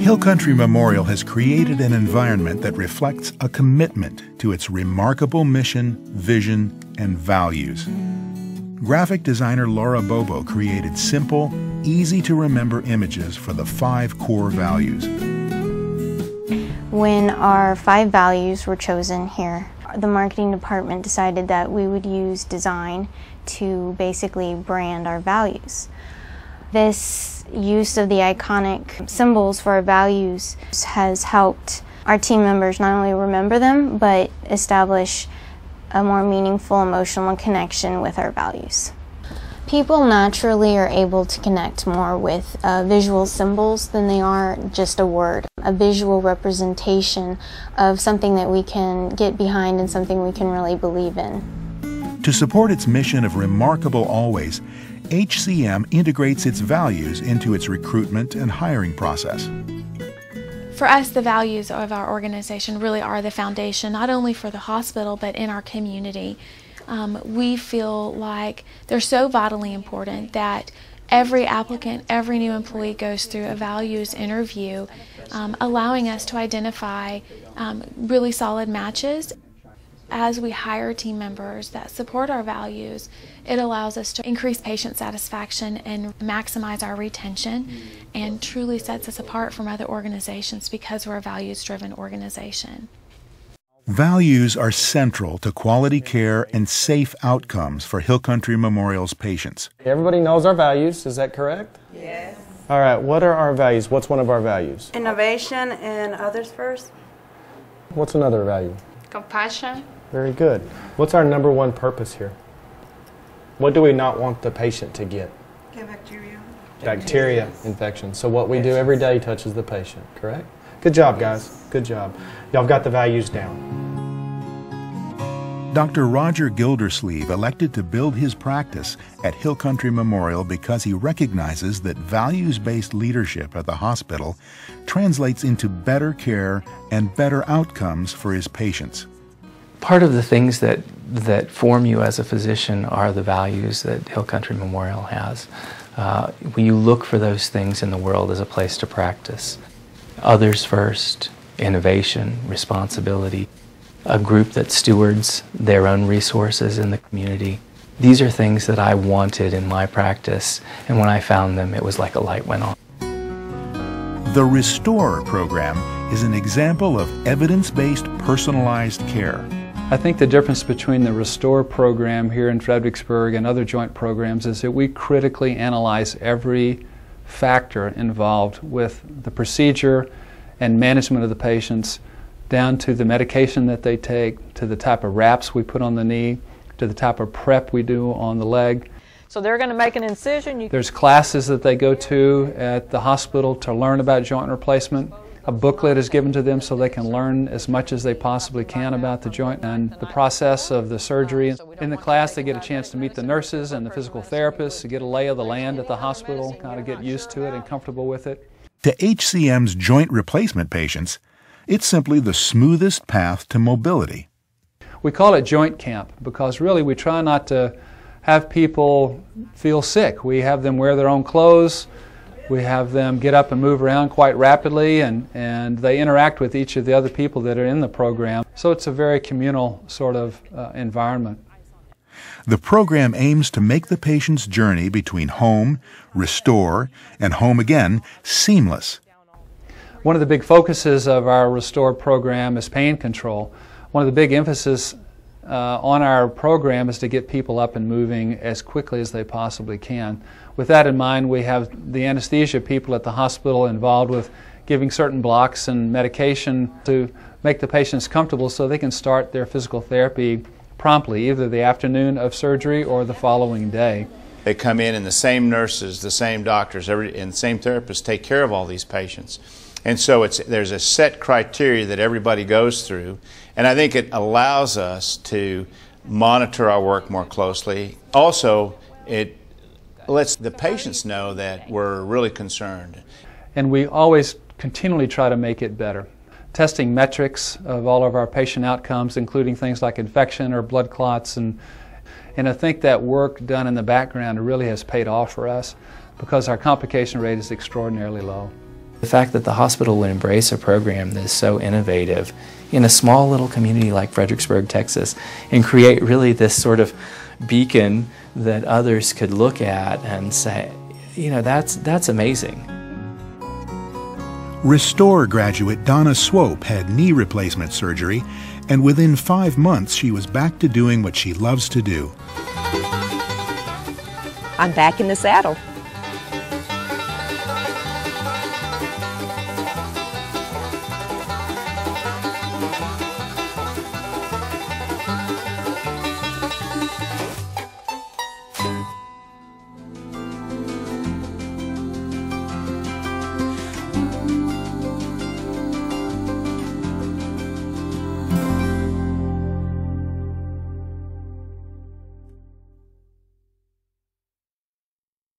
Hill Country Memorial has created an environment that reflects a commitment to its remarkable mission, vision, and values. Graphic designer Laura Bobo created simple, easy-to-remember images for the 5 core values. When our 5 values were chosen here, the marketing department decided that we would use design to basically brand our values. This use of the iconic symbols for our values has helped our team members not only remember them, but establish a more meaningful emotional connection with our values. People naturally are able to connect more with visual symbols than they are just a word. A visual representation of something that we can get behind and something we can really believe in. To support its mission of Remarkable Always, HCM integrates its values into its recruitment and hiring process. For us, the values of our organization really are the foundation, not only for the hospital, but in our community. We feel like they're so vitally important that every applicant, every new employee goes through a values interview, allowing us to identify really solid matches. As we hire team members that support our values, it allows us to increase patient satisfaction and maximize our retention, and truly sets us apart from other organizations because we're a values-driven organization. Values are central to quality care and safe outcomes for Hill Country Memorial's patients. Everybody knows our values, is that correct? Yes. All right, what are our values? What's one of our values? Innovation and others first. What's another value? Compassion. Very good. What's our number 1 purpose here? What do we not want the patient to get? Get bacteria. Bacteria infection. So what we do every day touches the patient, correct? Good job, guys. Good job. Y'all got the values down. Dr. Roger Gildersleeve elected to build his practice at Hill Country Memorial because he recognizes that values-based leadership at the hospital translates into better care and better outcomes for his patients. Part of the things that form you as a physician are the values that Hill Country Memorial has. When you look for those things in the world as a place to practice. Others first, innovation, responsibility, a group that stewards their own resources in the community. These are things that I wanted in my practice, and when I found them, it was like a light went on. The Restore program is an example of evidence-based personalized care. I think the difference between the Restore program here in Fredericksburg and other joint programs is that we critically analyze every factor involved with the procedure and management of the patients, down to the medication that they take, to the type of wraps we put on the knee, to the type of prep we do on the leg. So they're going to make an incision. There's classes that they go to at the hospital to learn about joint replacement. A booklet is given to them so they can learn as much as they possibly can about the joint and the process of the surgery. In the class, they get a chance to meet the nurses and the physical therapists to get a lay of the land at the hospital, kind of get used to it and comfortable with it. To HCM's joint replacement patients, it's simply the smoothest path to mobility. We call it joint camp because really we try not to have people feel sick. We have them wear their own clothes. We have them get up and move around quite rapidly, and they interact with each of the other people that are in the program. So it's a very communal sort of environment. The program aims to make the patient's journey between home, Restore, and home again seamless. One of the big focuses of our Restore program is pain control. One of the big emphasis on our program is to get people up and moving as quickly as they possibly can. With that in mind, we have the anesthesia people at the hospital involved with giving certain blocks and medication to make the patients comfortable so they can start their physical therapy promptly, either the afternoon of surgery or the following day. They come in and the same nurses, the same doctors, and the same therapists take care of all these patients. And so there's a set criteria that everybody goes through, and I think it allows us to monitor our work more closely. Also, it lets the patients know that we're really concerned. And we always continually try to make it better. Testing metrics of all of our patient outcomes, including things like infection or blood clots, and I think that work done in the background really has paid off for us because our complication rate is extraordinarily low. The fact that the hospital would embrace a program that is so innovative in a small little community like Fredericksburg, Texas, and create really this sort of beacon that others could look at and say, you know, that's amazing. Restore graduate Donna Swope had knee replacement surgery, and within 5 months she was back to doing what she loves to do. I'm back in the saddle.